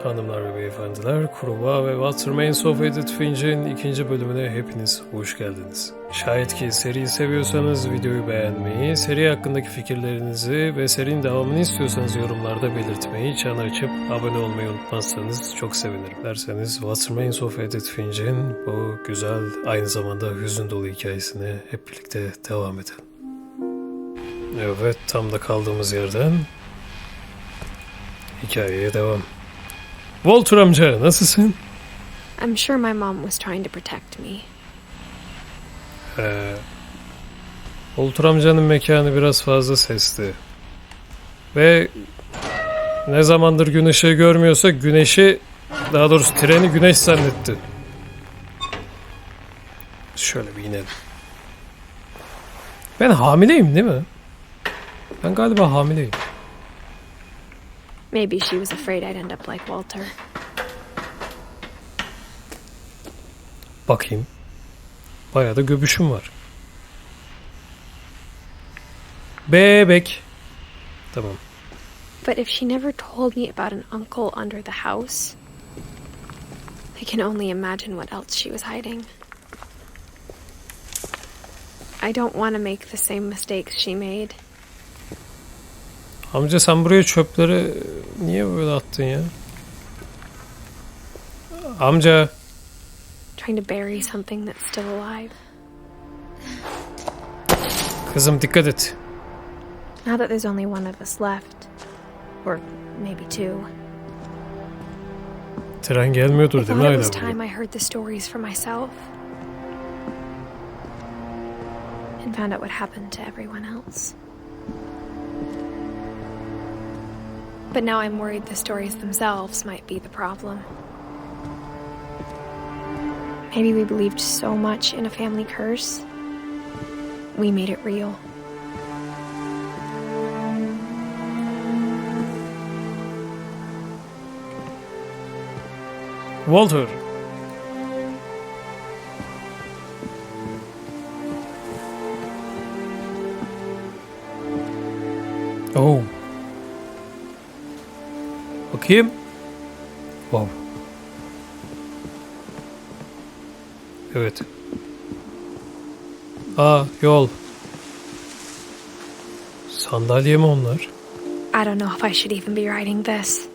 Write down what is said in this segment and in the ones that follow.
Hanımlar ve beyefendiler, Kurbağa ve Remains of Edith Finch'in ikinci bölümüne hepiniz hoş geldiniz. Şayet ki seriyi seviyorsanız videoyu beğenmeyi, seri hakkındaki fikirlerinizi ve serinin devamını istiyorsanız yorumlarda belirtmeyi, çanı açıp abone olmayı unutmazsanız çok sevinirim. Derseniz Remains of Edith Finch'in bu güzel, aynı zamanda hüzün dolu hikayesine hep birlikte devam edelim. Evet, tam da kaldığımız yerden hikayeye devam. Walter amca, nasılsın? I'm sure my mom was trying to protect me. Walter amcanın mekanı biraz fazla sesli. Ve ne zamandır gün ışığı görmüyorsa güneşi, daha doğrusu treni güneş zannetti. Şöyle bir inelim. Ben hamileyim değil mi? Ben galiba hamileyim. Maybe she was afraid I'd end up like Walter. Bakayım. Bayağı da göbüşüm var. Bebek. Tamam. But if she never told me about an uncle under the house, I can only imagine what else she was hiding. I don't want to make the same mistakes she made. Amca sen buraya çöpleri niye böyle attın ya? Amca. Trying to bury something that's still alive. Kızım dikkat et. Now that there's only one of us left, or maybe two. Tren gelmiyordur I değil mi thought it hala was time bugün? I heard the stories for myself. And found out what happened to everyone else. But now I'm worried the stories themselves might be the problem. Maybe we believed so much in a family curse, we made it real. Walter. Oh. Bakayım. Wow. Evet. Yol. Sandalye mi onlar? I don't know if I should even be writing this.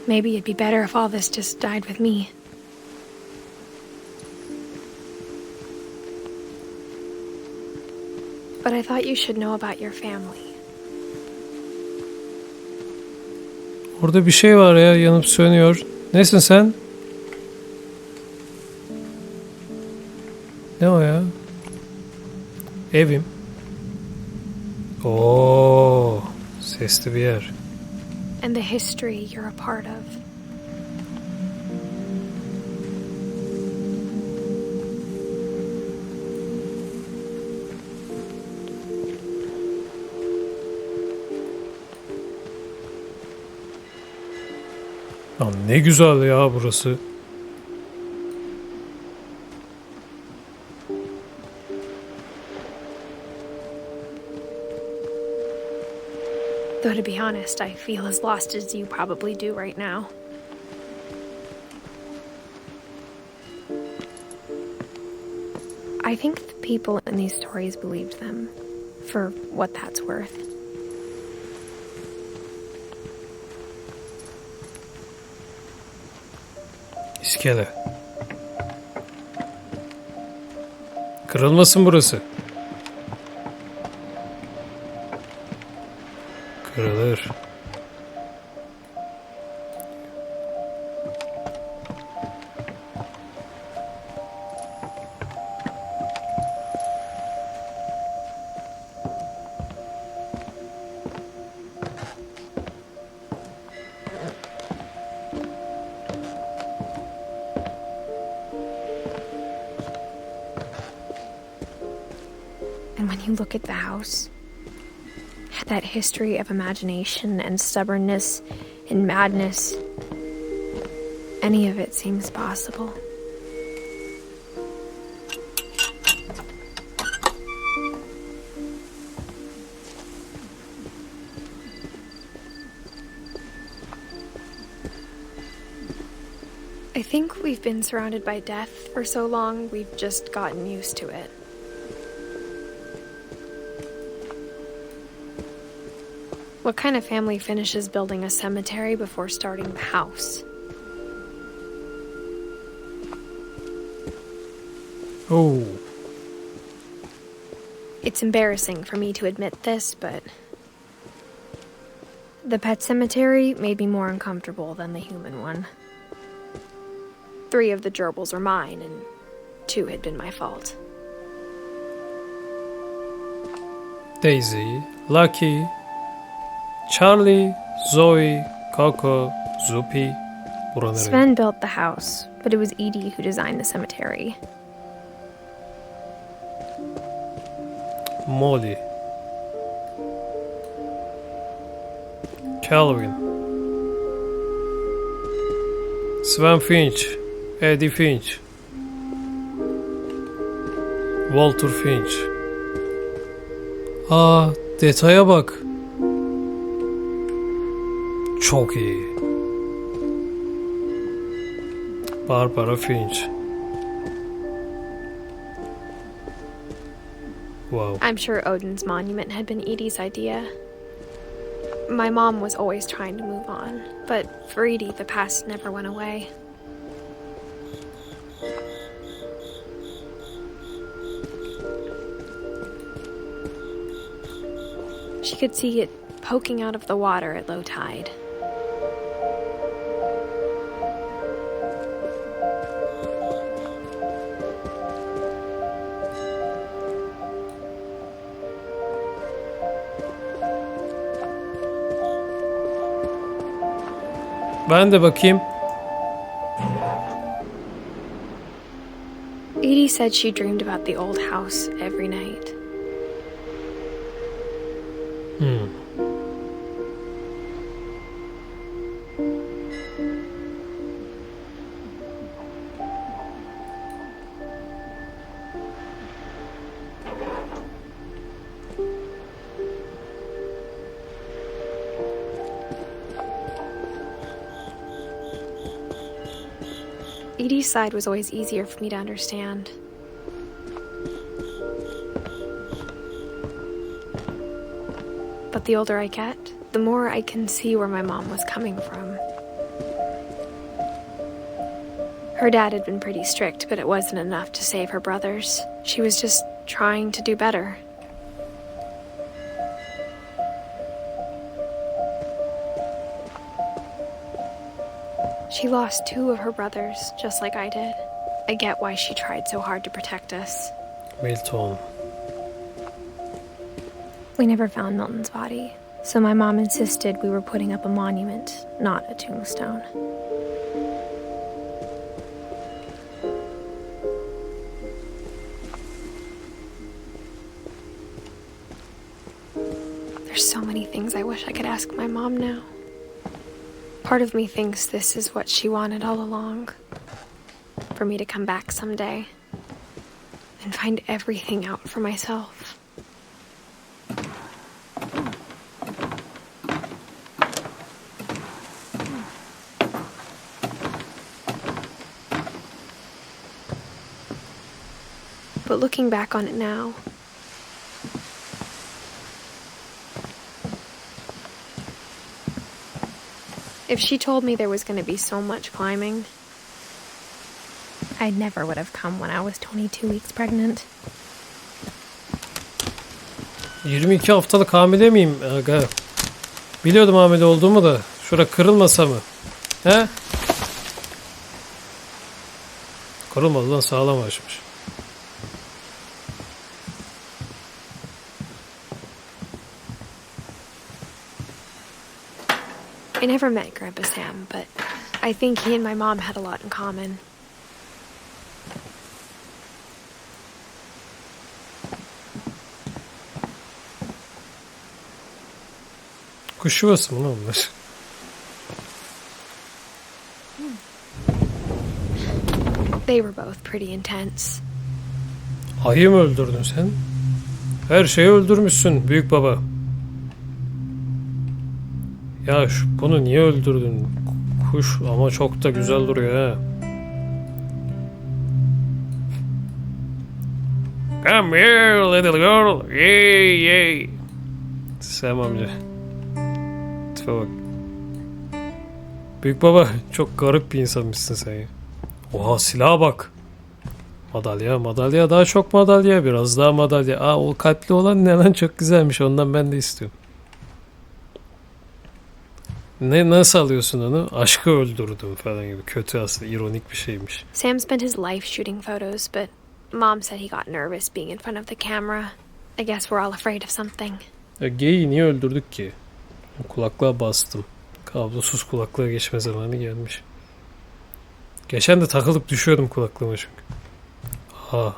Maybe it'd be better if all this just died with me. But I thought you should know about your family. Orada bir şey var ya, yanıp sönüyor. Nesin sen? Ne o ya? Evim. Oo, sesli bir yer. And the history you're a part of. Lan ne güzel ya burası. Though to be honest, I feel as lost as you probably do right now. I think the people in these stories believed them, for what that's worth. İskele. Kırılmasın burası. Kırılır. And when you look at the house, that history of imagination and stubbornness and madness, any of it seems possible. I think we've been surrounded by death for so long, we've just gotten used to it. What kind of family finishes building a cemetery before starting the house? Oh. It's embarrassing for me to admit this, but the pet cemetery made me more uncomfortable than the human one. 3 of the gerbils were mine, and 2 had been my fault. Daisy, Lucky, Charlie, Zoe, Coco, Zupi. Buraları. Sven built the house, but it was Edie who designed the cemetery. Molly, Calvin, Sven Finch, Edith Finch, Walter Finch. Aa, detaya bak. Çok iyi. Barbara Finch. Wow. I'm sure Odin's monument had been Edie's idea. My mom was always trying to move on, but for Edie, the past never went away. She could see it poking out of the water at low tide. Ben de bakayım. Edie said she dreamed about the old house every night. Edie's side was always easier for me to understand. But the older I get, the more I can see where my mom was coming from. Her dad had been pretty strict, but it wasn't enough to save her brothers. She was just trying to do better. She lost 2 of her brothers, just like I did. I get why she tried so hard to protect us. Milton. We never found Milton's body, so my mom insisted we were putting up a monument, not a tombstone. There's so many things I wish I could ask my mom now. Part of me thinks this is what she wanted all along. For me to come back someday and find everything out for myself. But looking back on it now, if she told me there was going to be so much climbing, I never would have come when I was 22 weeks pregnant. 22 haftalık hamile miyim? Aga. Biliyordum hamile olduğumu da. Şura kırılmasa mı? He? Kırılmadı lan, sağlam açmış. I never met Grandpa Sam, but I think he and my mom had a lot in common. Kuş yuvası mı lan onlar? They were both pretty intense. Ayı mı öldürdün sen? Her şeyi öldürmüşsün büyük baba. Ya bunu niye öldürdün? Kuş ama çok da güzel duruyor ha. Come here little girl. Yay yay. Sam amca. Tipe bak. Büyük baba çok garip bir insanmışsın sen ya. Oha silaha bak. Madalya madalya daha çok madalya biraz daha madalya. Aa o kalpli olan ne lan çok güzelmiş ondan ben de istiyorum. Ne nasıl alıyorsun onu? Aşkı öldürdüm falan gibi. Kötü aslında ironik bir şeymiş. Sam spent his life shooting photos, but Mom said he got nervous being in front of the camera. I guess we're all afraid of something. Ya geyiği niye öldürdük ki? Kulaklığa bastım. Kablosuz kulaklığa geçme zamanı gelmiş. Geçen de takılıp düşüyordum kulaklığıma çünkü. Ha.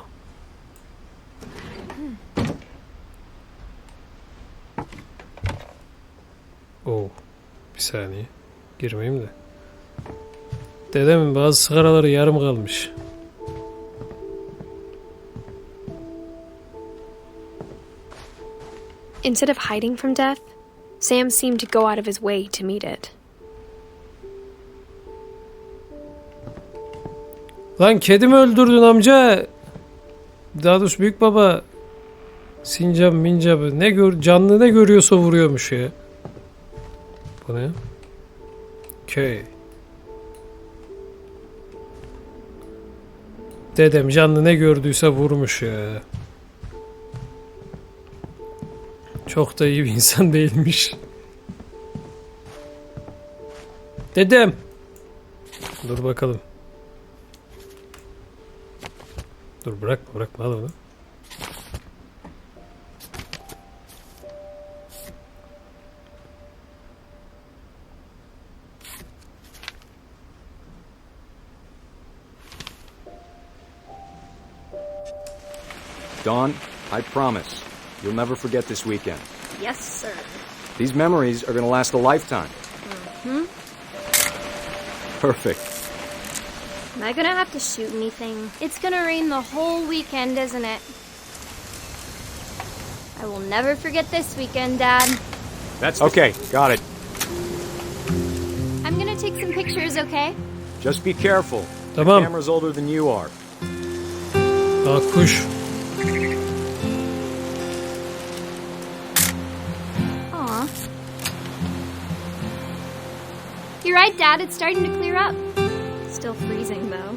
Oo. Bir saniye. Girmeyeyim de. Dedemin bazı sigaraları yarım kalmış. Instead of hiding from death, Sam seemed to go out of his way to meet it. Lan kedimi öldürdün amca. Daha doğrusu büyük baba sincap mincabı canlı ne görüyorsa vuruyormuş ya. Bu ne? Köy. Dedem canlı ne gördüyse vurmuş ya. Çok da iyi bir insan değilmiş. Dedem. Dur bakalım. Dur bırakma al onu. Dawn, I promise, you'll never forget this weekend. Yes, sir. These memories are gonna last a lifetime. Perfect. Am I gonna have to shoot anything? It's gonna rain the whole weekend, isn't it? I will never forget this weekend, Dad. That's okay, got it. I'm gonna take some pictures, okay? Just be careful. Tamam. The camera's older than you are. Aa kuş. Aw. You're right, Dad. It's starting to clear up. Still freezing, though.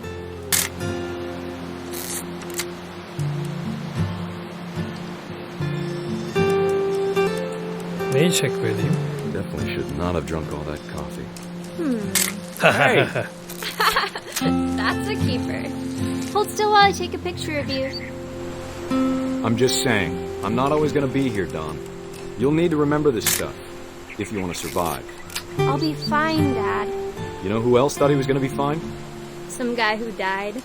Neyi çekmeliyim? Definitely should not have drunk all that coffee. Hey. That's a keeper. Hold still while I take a picture of you. I'm just saying, I'm not always gonna be here, Dawn. You'll need to remember this stuff, if you want to survive. I'll be fine, Dad. You know who else thought he was gonna be fine? Some guy who died.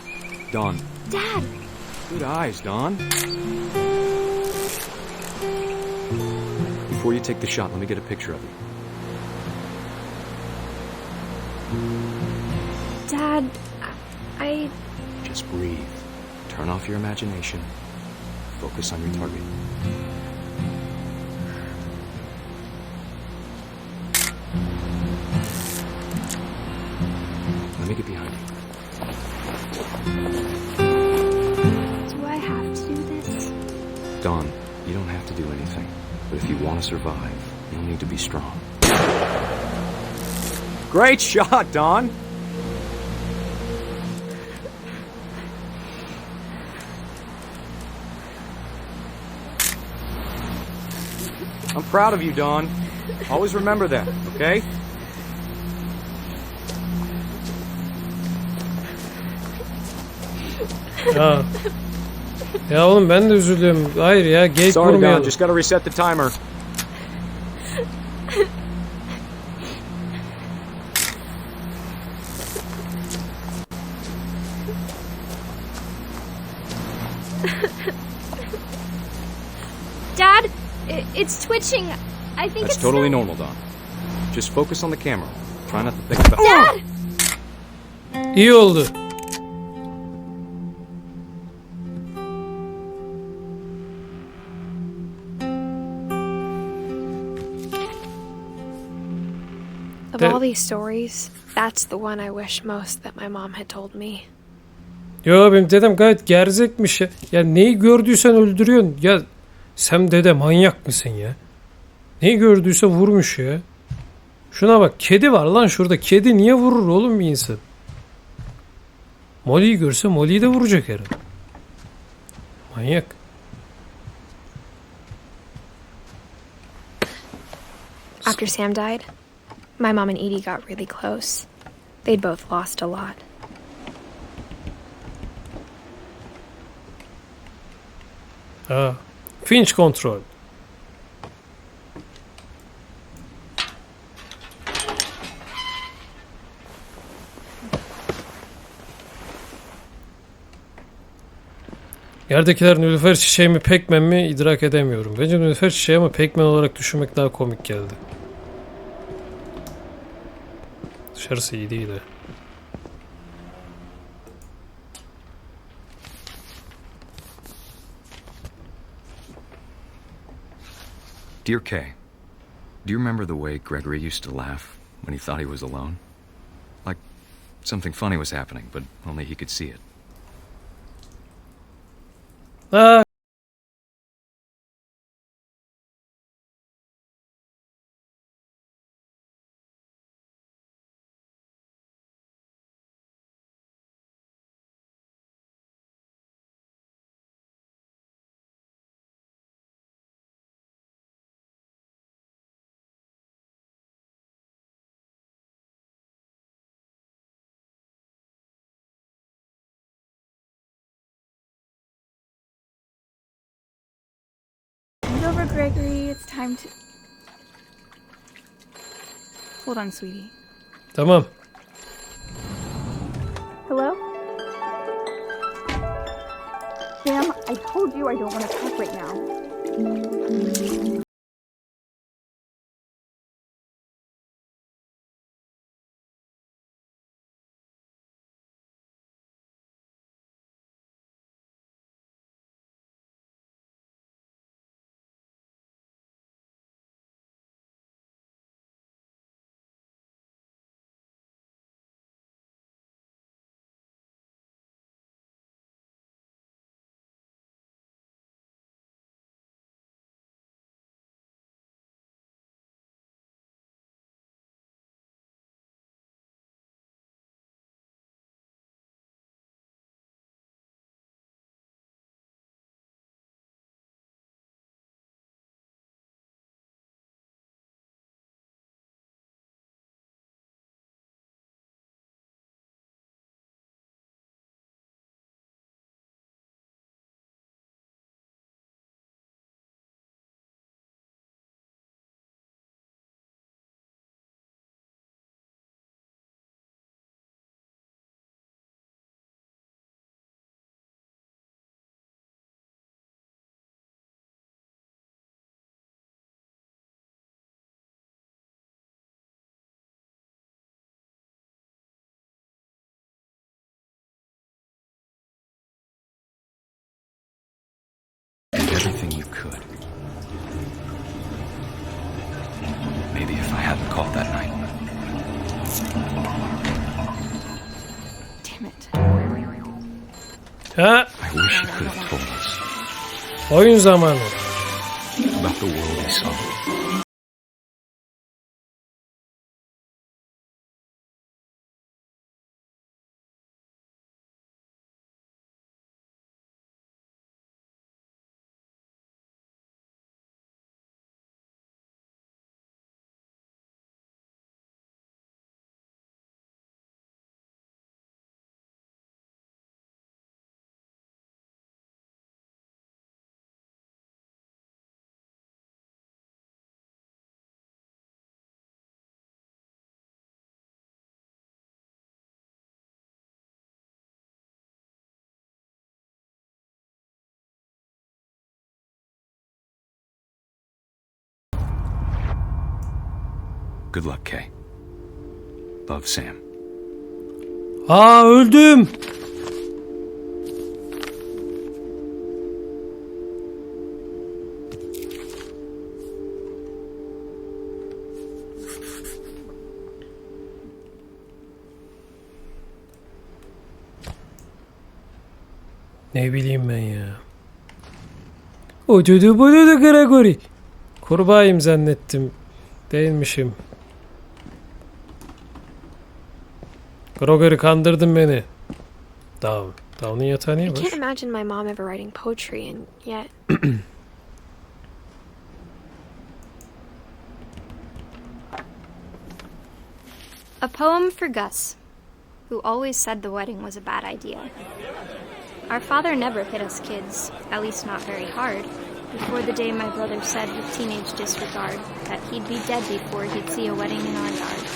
Dawn. Dad! Good eyes, Dawn. Before you take the shot, let me get a picture of you. Dad, I... Just breathe. Turn off your imagination. Focus on your target. Let me get behind you. Do I have to do this? Dawn, you don't have to do anything. But if you want to survive, you'll need to be strong. Great shot, Dawn! I'm proud of you, Dawn. Always remember that, okay? Ya. Ya oğlum ben de üzülüyorum. Hayır ya geyik Sorry, Dawn, vurmayalım. just gotta reset the timer. Dad, it's twitching. I think That's it's totally still... normal, Dawn. Just focus on the camera. Try not to think about... Dad! İyi oldu. Of all these stories, that's the one I wish most that my mom had told me. Yo, benim dedem gayet gerzekmiş ya. Ya neyi gördüysen öldürüyorsun. Ya sen dede manyak mısın ya? Neyi gördüyse vurmuş ya. Şuna bak, kedi var lan şurada. Kedi niye vurur oğlum bir insan? Molly'yi görse Molly'yi de vuracak herhalde. Manyak. After Sam died, my mom and Edie got really close. They'd both lost a lot. Ha. Finch kontrol. Yerdekiler nilüfer çiçeği mi pekmen mi idrak edemiyorum. Bence nilüfer çiçeği ama pekmen olarak düşünmek daha komik geldi. Dışarısı iyi değil de. Dear Kay, do you remember the way Gregory used to laugh when he thought he was alone? Like something funny was happening, but only he could see it. Ha. Hand over, Gregory. It's time to... Hold on, sweetie. Tamam. Hello? Sam, I told you I don't want to talk right now. Did everything you could. Maybe if I hadn't called that night. Damn it. Ha. I wish he could have told us Oyun zamanı. about the world he saw. Good luck, Kay. Love, Sam. Aa, öldüm. Ne bileyim ben ya. O çocuğu bunu da Gregory. Kurbağayım zannettim. Değilmişim. Gregory kandırdın beni. Down'un yatağı niye I boş? can't imagine my mom ever writing poetry, and yet A poem for Gus, who always said the wedding was a bad idea. Our father never hit us kids, at least not very hard, before the day my brother said with teenage disregard that he'd be dead before he'd see a wedding in our yard.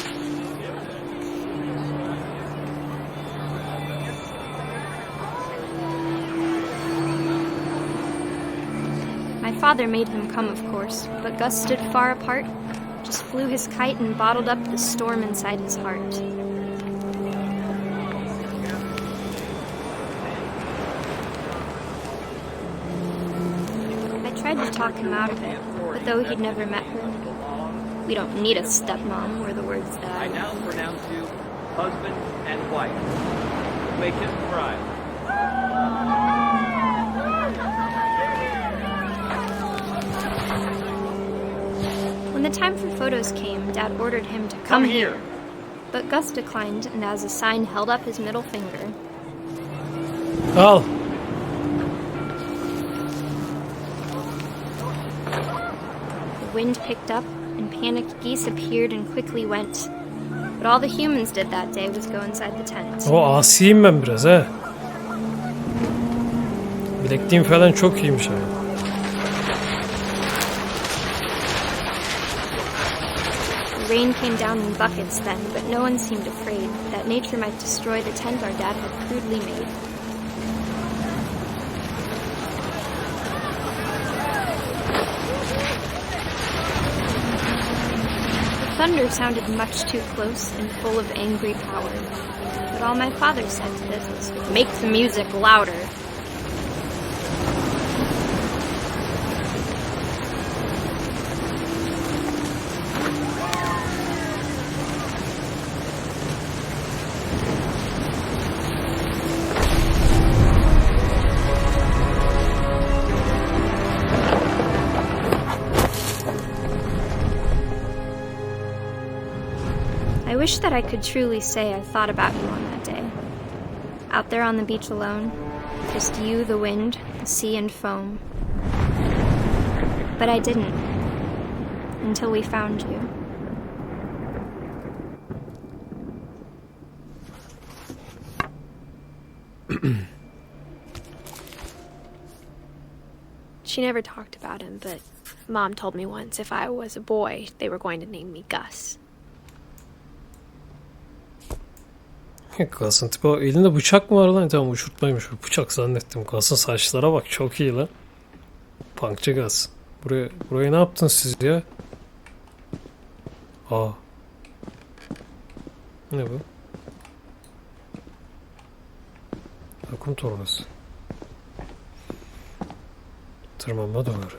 My father made him come, of course, but Gus stood far apart, just flew his kite and bottled up the storm inside his heart. I tried to talk him out of it, but though he'd never met her, we don't need a stepmom, were the words that I now pronounce you husband and wife. Make him cry. When the time for photos came, Dad ordered him to come here. But Gus declined and as a sign held up his middle finger. Al. The wind picked up and panicked geese appeared and quickly went. But all the humans did that day was go inside the tent. O asiyim ben biraz he. Bilekliğim falan çok iyiymiş abi. The rain came down in buckets then, but no one seemed afraid that nature might destroy the tent our dad had crudely made. The thunder sounded much too close and full of angry power. But all my father said to this was, "Make the music louder." I wish that I could truly say I thought about you on that day. Out there on the beach alone, just you, the wind, the sea and foam. But I didn't, until we found you. she never talked about him, but Mom told me once if I was a boy, they were going to name me Gus. Gaz'ın tipi, elinde bıçak mı var lan? Tamam, uçurtmaymış. Bıçak zannettim. Gaz'ın saçlara bak, çok iyi lan. Punkçı Gaz. Buraya ne yaptın siz ya? Aa. Ne bu? Vakum torbası. Tırmanma duvarı.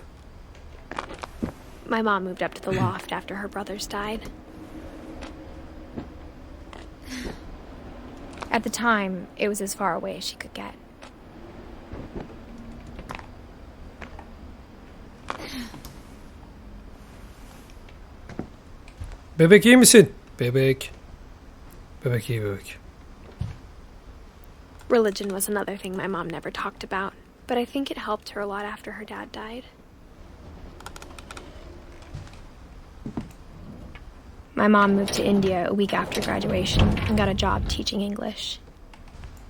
My mom moved up to the loft after her brothers died. At the time, it was as far away as she could get. Bebek iyi misin? Bebek. Bebek iyi bebek. Religion was another thing my mom never talked about, but I think it helped her a lot after her dad died. My mom moved to India a week after graduation and got a job teaching English.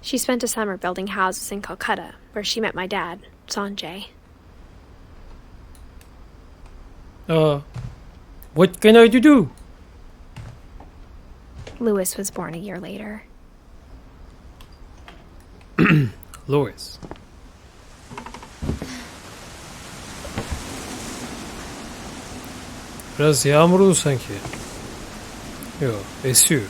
She spent a summer building houses in Calcutta, where she met my dad, Sanjay. What can I do? Louis was born a year later. Louis. Biraz yağmurlu sanki. Yo, esiyor.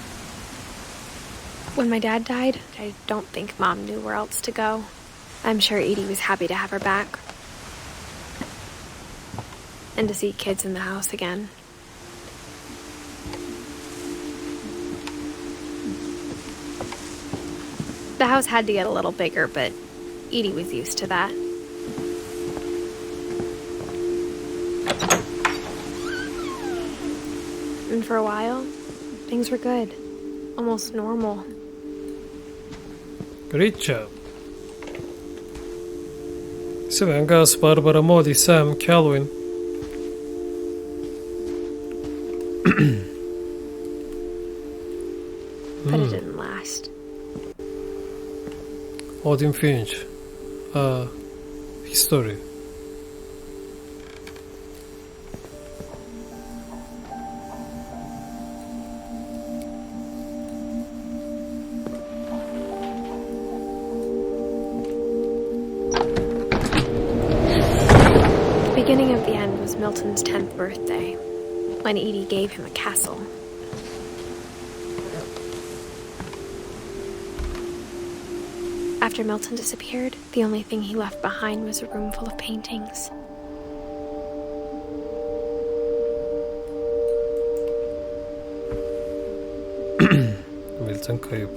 When my dad died, I don't think Mom knew where else to go. I'm sure Edie was happy to have her back. And to see kids in the house again. The house had to get a little bigger, but Edie was used to that. And for a while, things were good. Almost normal. Great job. Svengas Barbara Modi Sam Calvin. But it didn't last. Odin Finch. History. The beginning of the end was Milton's 10th birthday, when Edie gave him a castle. After Milton disappeared, the only thing he left behind was a room full of paintings. Milton kayıp.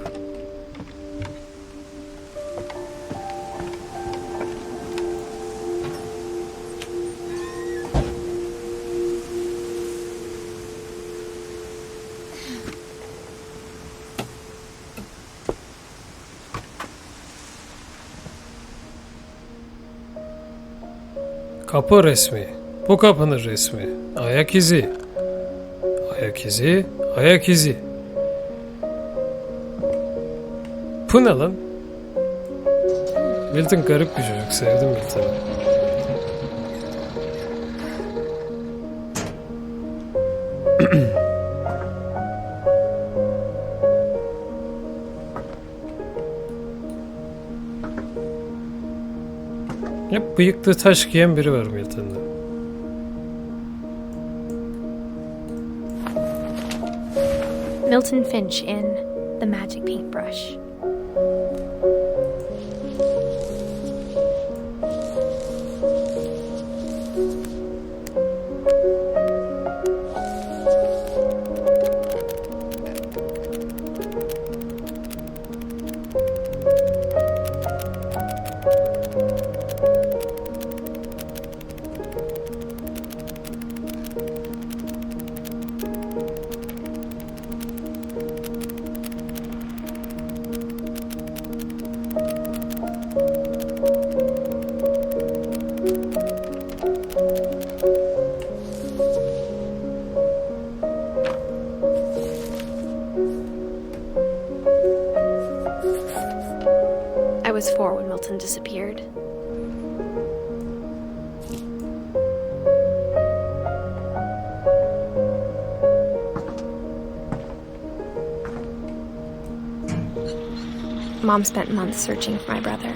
Kapı resmi. Bu kapının resmi. Ayak izi. Ayak izi. Ayak izi. Bu ne lan? Milton garip bir çocuk. Sevdim Milton'ı. Hep bıyıklı taş giyen biri var Milton'da. Milton Finch in The Magic Paintbrush. I was 4 when Milton disappeared. Mom spent months searching for my brother.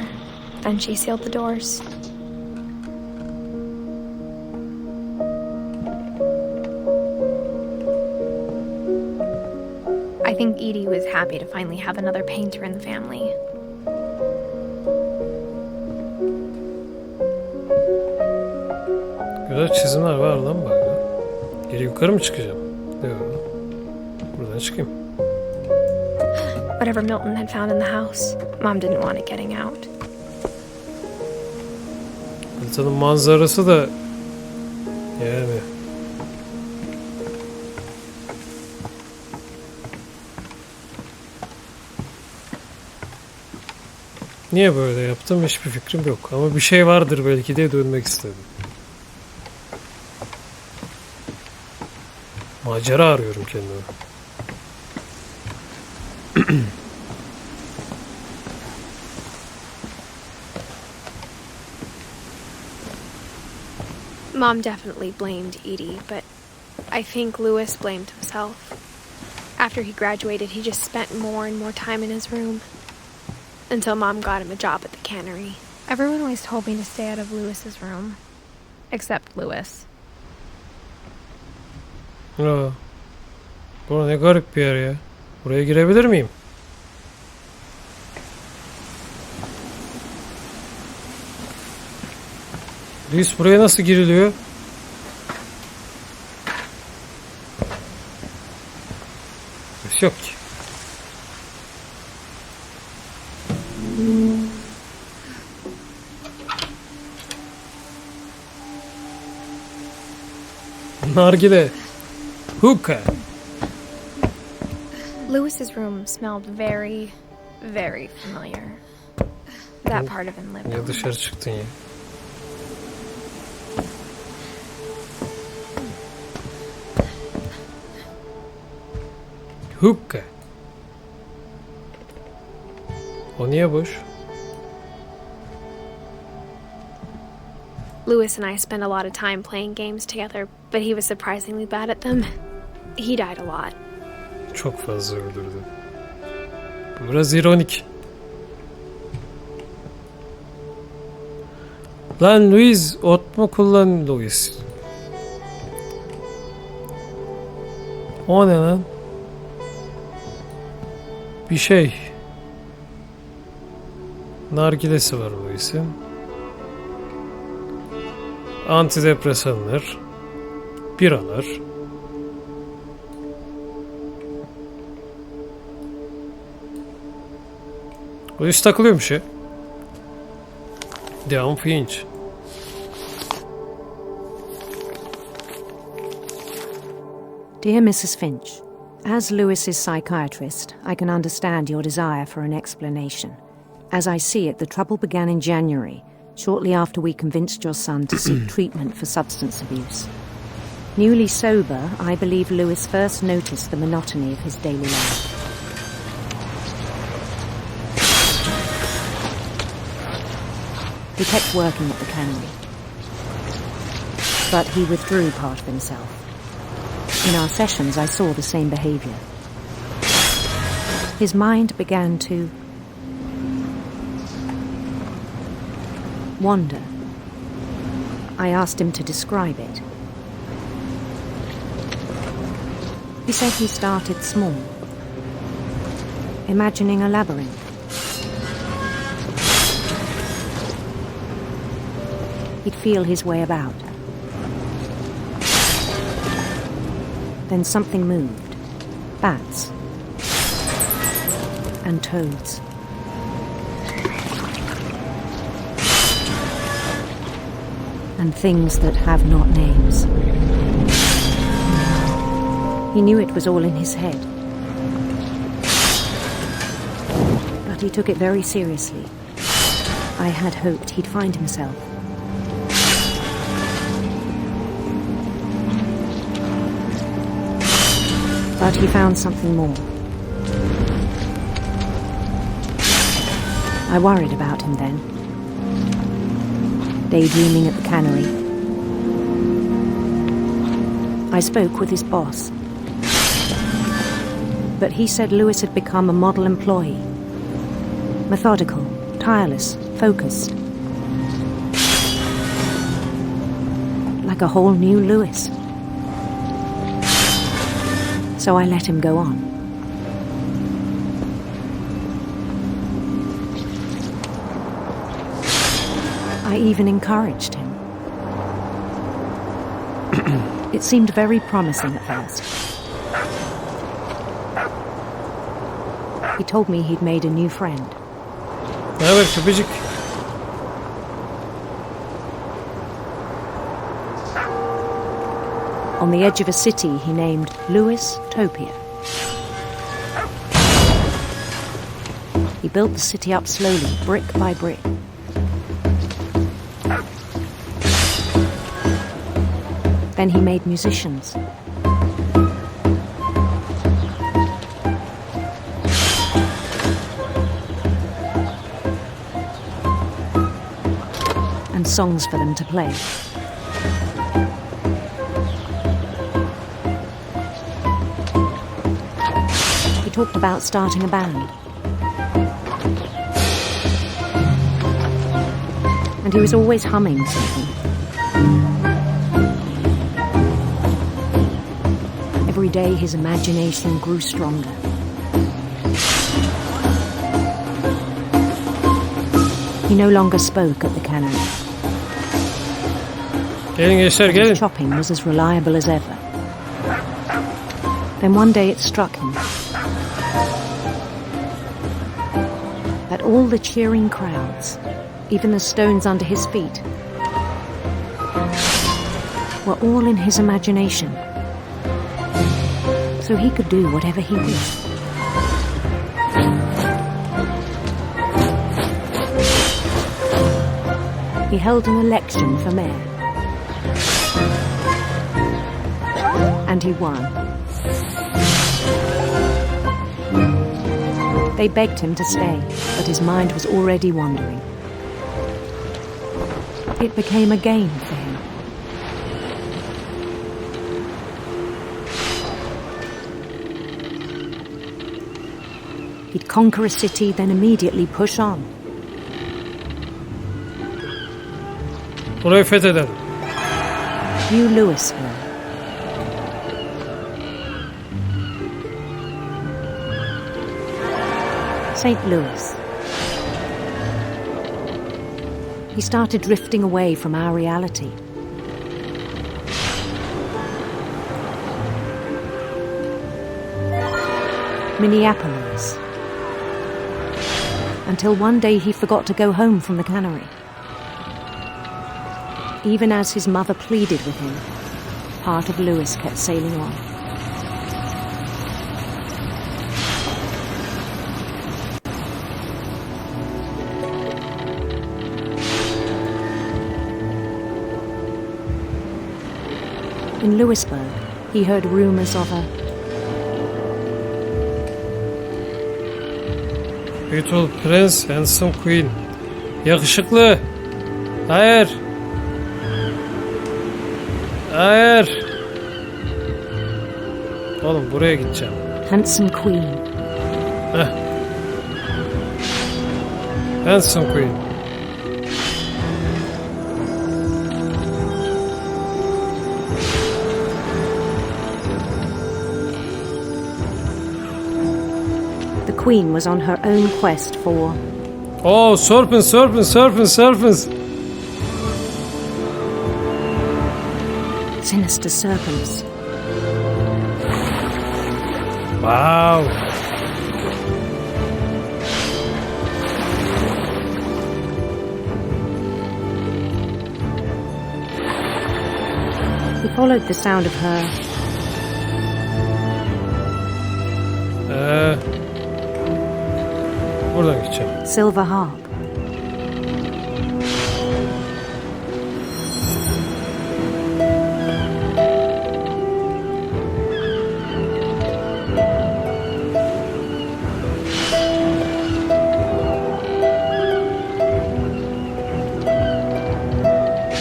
Then she sealed the doors. I think Edie was happy to finally have another painter in the family. Güzel çizimler var lan bak. Geri yukarı mı çıkacağım? Yok. Buradan çıkayım. Whatever Milton had found in the house, Mom didn't want it getting out. Milton'ın manzarası da yani niye böyle yaptım hiçbir fikrim yok ama bir şey vardır belki diye dönmek istedim. Macera arıyorum kendime. Mom definitely blamed Edie, but I think Lewis blamed himself. After he graduated, he just spent more and more time in his room. Until Mom got him a job at the cannery. Everyone always told me to stay out of Lewis's room. Except Lewis. Aa, bu ne garip bir yer ya. Buraya girebilir miyim? Lewis buraya nasıl giriliyor? Yok ki. Nargile. Hookah. Lewis's room smelled very, very familiar. That part of him lived Ya on. dışarı çıktın ya. Hookah. O niye boş? Lewis and I spent a lot of time playing games together, but he was surprisingly bad at them. He died a lot. Çok fazla öldürdü. Bu biraz ironik. Lan Louis, ot mu kullan Louis? O ne lan? Bir şey. Nargilesi var Louis'in. Antidepresanlar. Biralar. Louis takılıyormuş ya. Devam Finch. Dear Mrs. Finch, as Lewis's psychiatrist, I can understand your desire for an explanation. As I see it, the trouble began in January, shortly after we convinced your son to seek treatment for substance abuse. Newly sober, I believe Lewis first noticed the monotony of his daily life. He kept working at the cannery, but he withdrew part of himself. In our sessions, I saw the same behavior. His mind began to wander. I asked him to describe it. He said he started small, imagining a labyrinth. He'd feel his way about. Then something moved. Bats. And toads. And things that have not names. He knew it was all in his head. But he took it very seriously. I had hoped he'd find himself. But he found something more. I worried about him then. Daydreaming at the cannery. I spoke with his boss. But he said Lewis had become a model employee. Methodical, tireless, focused. Like a whole new Lewis. So I let him go on. I even encouraged him. It seemed very promising at first. He told me he'd made a new friend. Ne haber köpecik? On the edge of a city he named Lewis Topia. He built the city up slowly, brick by brick. Then he made musicians. And songs for them to play. He talked about starting a band. And he was always humming something. Every day his imagination grew stronger. He no longer spoke at the cannery. Gelin gençler gelin. His chopping was as reliable as ever. Then one day it struck him that all the cheering crowds, even the stones under his feet, were all in his imagination, so he could do whatever he wished. He held an election for mayor, and he won. They begged him to stay, but his mind was already wandering. It became a game for him. He'd conquer a city, then immediately push on. Burayı fethedelim. New Louisville. St. Louis. He started drifting away from our reality. Minneapolis. Until one day he forgot to go home from the cannery. Even as his mother pleaded with him, part of Louis kept sailing on. In Louisburg, he heard rumors of a Beautiful Prince, Handsome Queen. Yakışıklı. Hayır. Hayır. Oğlum buraya gideceğim. handsome queen. Heh. Handsome Queen. The queen was on her own quest for Oh, serpents. sinister serpents. Wow. He followed the sound of her Buradan gideceğim. silver harp.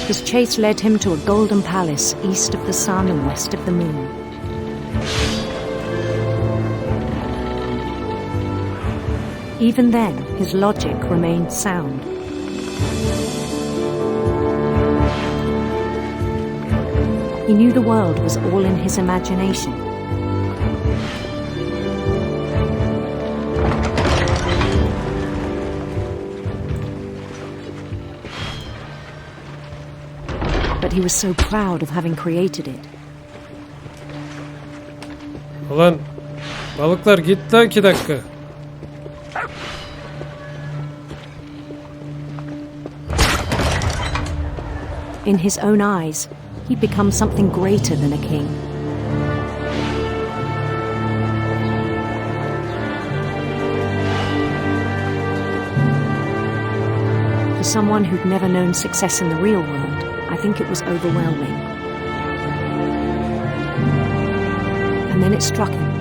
His chase led him to a golden palace east of the sun and west of the moon. Even then, his logic remained sound. He knew the world was all in his imagination. But he was so proud of having created it. Ulan balıklar git lan 2 dakika. In his own eyes, he'd become something greater than a king. For someone who'd never known success in the real world, I think it was overwhelming. And then it struck him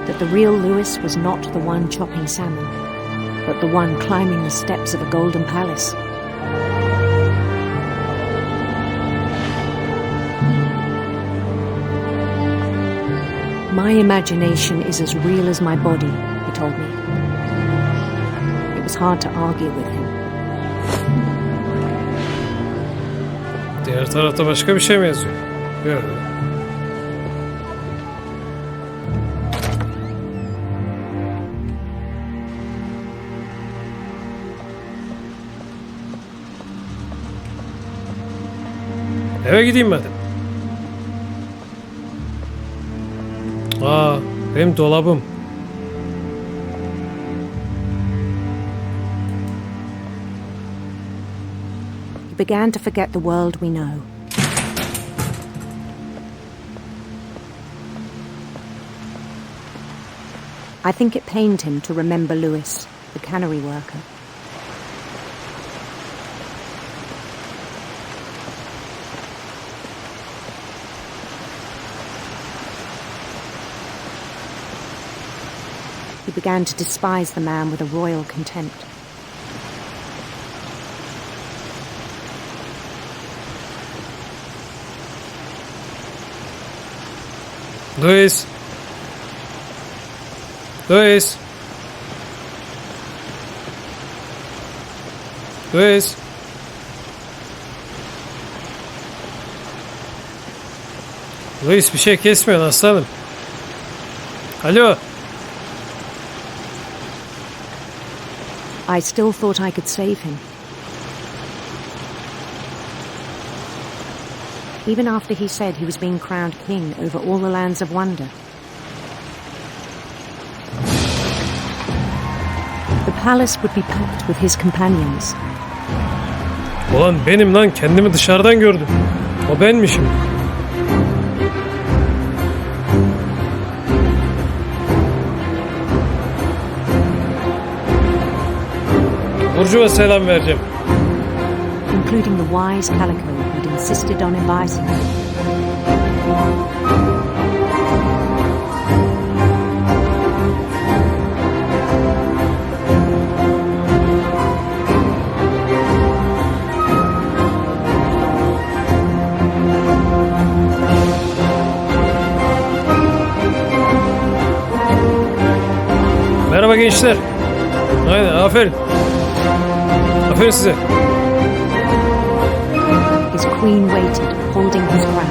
that the real Louis was not the one chopping salmon, but the one climbing the steps of a golden palace. My imagination is as real as my body, he told me. It was hard to argue with him. Diğer tarafta başka bir şey mi yazıyor? Yok. Eve gideyim madem. Aa, benim dolabım. He began to forget the world we know. I think it pained him to remember Louis, the cannery worker. He began to despise the man with a royal contempt. Louis. Louis. Louis. Louis, bir şey kesmiyorsun aslanım. Alo. I still thought I could save him. Even after he said he was being crowned king over all the lands of wonder. The palace would be packed with his companions. Ulan benim lan, kendimi dışarıdan gördüm. O benmişim. Burcu'ya selam vereceğim. Including the wise Calico who'd insisted on inviting me. Merhaba gençler. Aynen, aferin. Aferin size. His queen waited, holding his crown.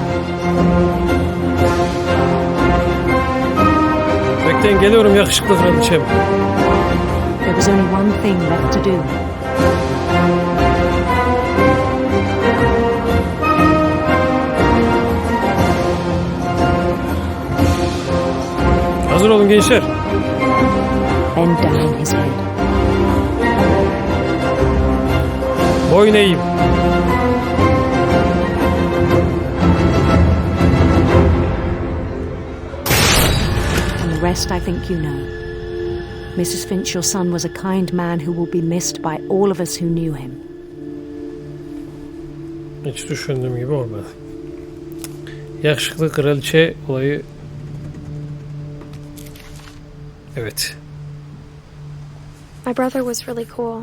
Bekleyin, geliyorum yakışıklı kraliçem. There was only one thing left to do. Hazır olun gençler. Bend down his head. Boyun eğeyim. And the rest I think you know. Mrs. Finch, your son was a kind man who will be missed by all of us who knew him. Hiç düşündüğüm gibi olmadı. Yakışıklı kraliçe olayı... Evet. My brother was really cool.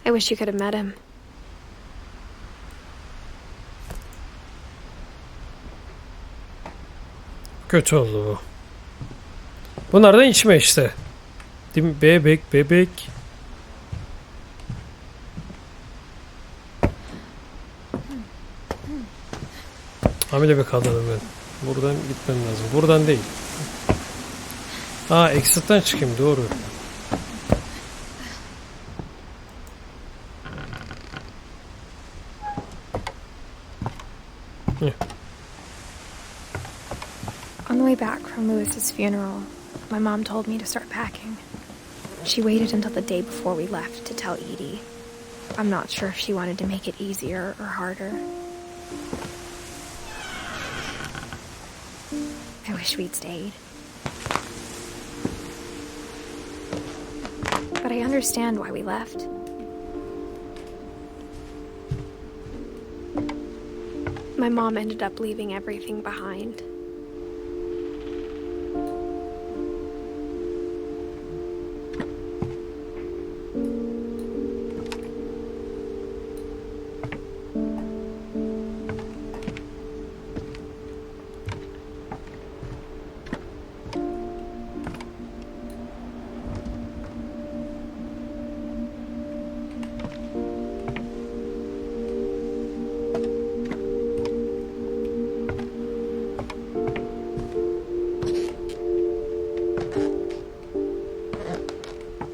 I wish you could have met him. Kötü oldu bu. Bunlardan içme işte. Değil mi? Bebek, bebek. Hamile bir kadınım ben. Buradan gitmem lazım. Buradan değil. Aa, exit'ten çıkayım, doğru. On the way back from Louis's funeral, my mom told me to start packing. She waited until the day before we left to tell Edie. I'm not sure if she wanted to make it easier or harder. I wish we'd stayed. But I understand why we left. My mom ended up leaving everything behind.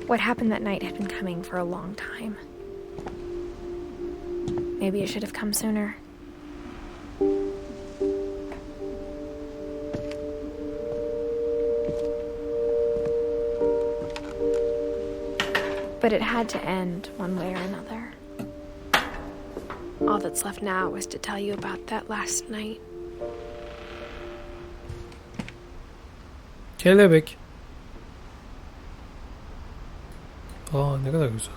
What happened that night had been coming for a long time. Maybe it should have come sooner. But it had to end one way or another. All that's left now is to tell you about that last night. Kelebek. ne kadar güzel.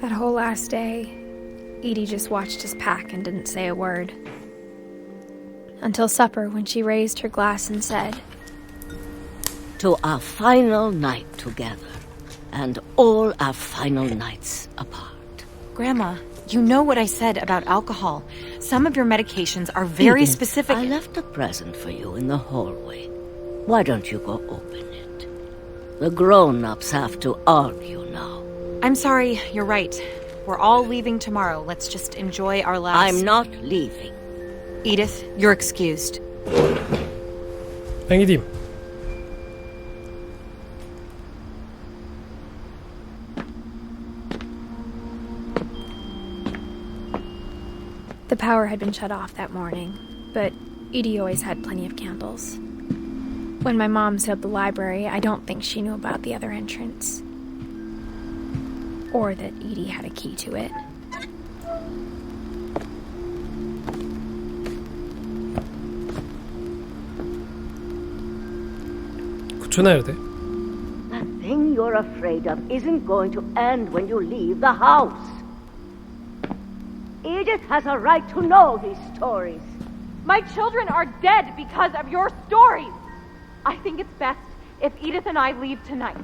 That whole last day, Edie just watched us pack and didn't say a word. Until supper, when she raised her glass and said, "To our final night together, and all our final nights apart." Grandma, you know what I said about alcohol. Some of your medications are very Edith, specific. I left a present for you in the hallway. Why don't you go open it? The grown-ups have to argue now. I'm sorry, you're right. We're all leaving tomorrow. Let's just enjoy our last... I'm not leaving. Edith, you're excused. Ben gideyim. the power had been shut off that morning, but Edie always had plenty of candles. When my mom set up the library, I don't think she knew about the other entrance. Or that Edie had a key to it. Kutu nerede? The thing you're afraid of isn't going to end when you leave the house. Edith has a right to know these stories. My children are dead because of your stories. I think it's best if Edith and I leave tonight.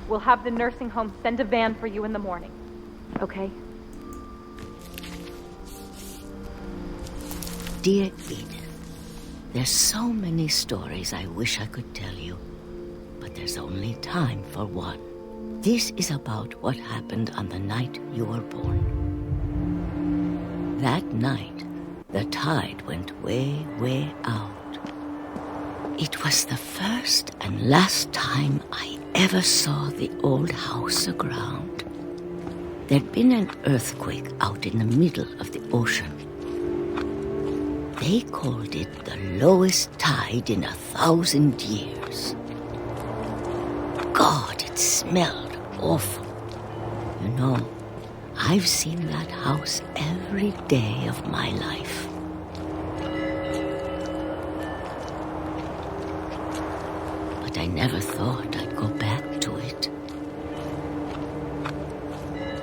We'll have the nursing home send a van for you in the morning. Okay? Dear Edith, there's so many stories I wish I could tell you, but there's only time for one. This is about what happened on the night you were born. That night, the tide went way, way out. It was the first and last time I ever saw the old house aground. There'd been an earthquake out in the middle of the ocean. They called it the lowest tide in 1,000 years. God, it smelled awful. You know, I've seen that house every day of my life. But I never thought I'd go back to it.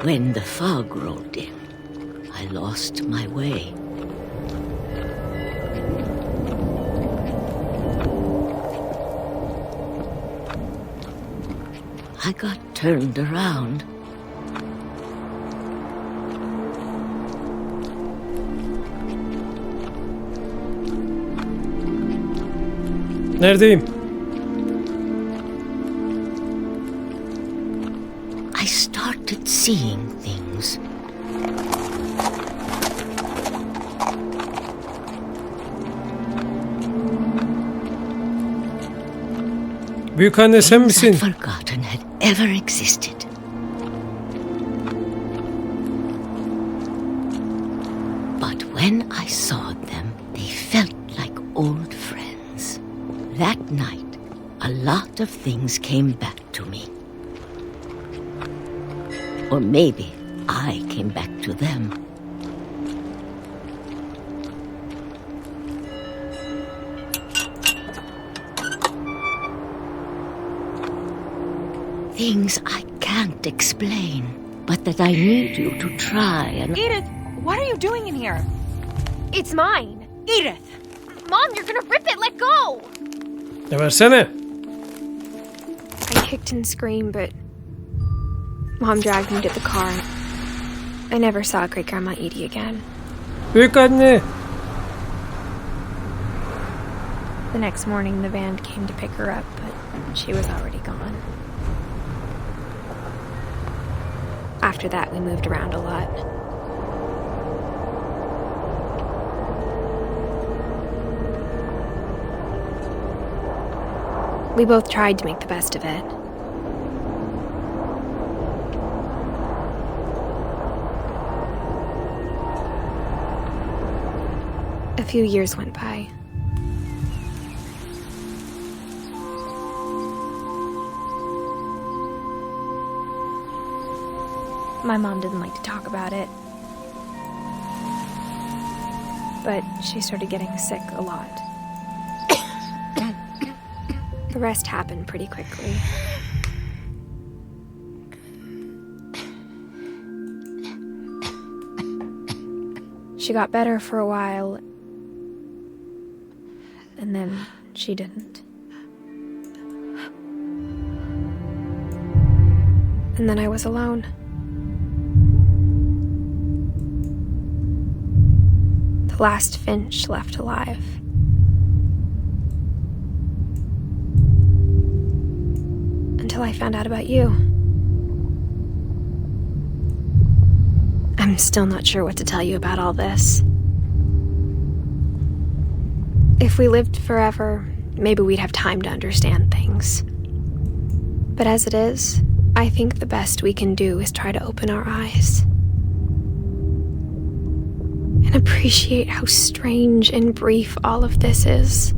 When the fog rolled in, I lost my way. I got turned around. Neredeyim? I started seeing things. Büyük anne sen Things I'd misin? forgotten had ever existed. But when I saw them, they felt like old friends. That night, a lot of things came back to me. Or maybe I came back to them. Things I can't explain, but that I need you to try and... Edith, what are you doing in here? It's mine! Edith! Mom, you're gonna rip it! Let go! Ne versene? I kicked and screamed, but Mom dragged me to the car. I never saw Great Grandma Edie again. Büyük anne. The next morning, the van came to pick her up, but she was already gone. After that, we moved around a lot. We both tried to make the best of it. A few years went by. My mom didn't like to talk about it, but she started getting sick a lot. The rest happened pretty quickly. She got better for a while, and then she didn't. And then I was alone. The last Finch left alive. Until I found out about you. I'm still not sure what to tell you about all this. If we lived forever, maybe we'd have time to understand things. But as it is, I think the best we can do is try to open our eyes. And appreciate how strange and brief all of this is.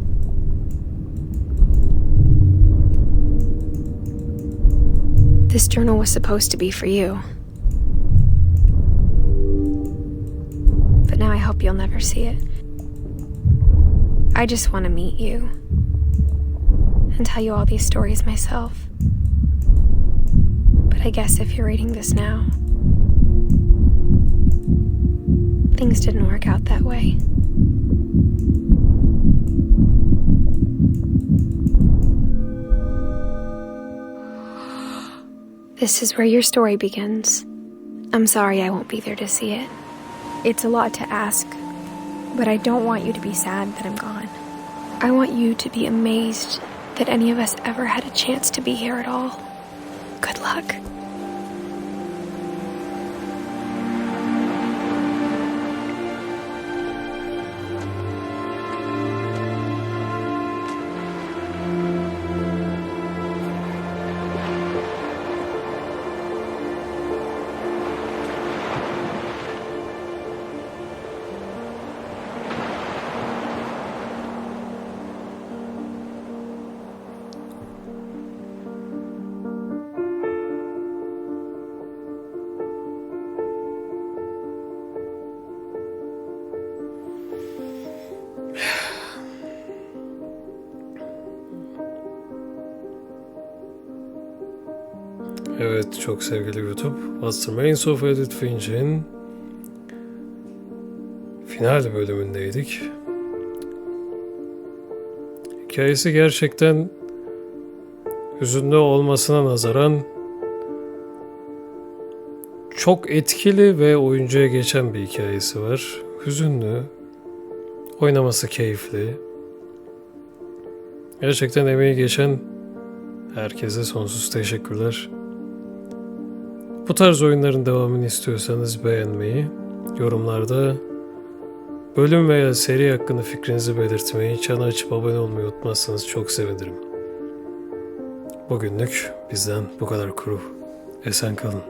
This journal was supposed to be for you. But now I hope you'll never see it. I just want to meet you and tell you all these stories myself. But I guess if you're reading this now, things didn't work out that way. This is where your story begins. I'm sorry I won't be there to see it. It's a lot to ask, but I don't want you to be sad that I'm gone. I want you to be amazed that any of us ever had a chance to be here at all. Good luck. Evet, çok sevgili YouTube, Remains of Edith Finch'in final bölümündeydik. Hikayesi gerçekten hüzünlü olmasına nazaran çok etkili ve oyuncuya geçen bir hikayesi var. Hüzünlü, oynaması keyifli. Gerçekten emeği geçen herkese sonsuz teşekkürler. Bu tarz oyunların devamını istiyorsanız beğenmeyi, yorumlarda bölüm veya seri hakkında fikrinizi belirtmeyi, çanı açıp abone olmayı unutmazsanız çok sevinirim. Bugünlük bizden bu kadar Crew. Esen kalın.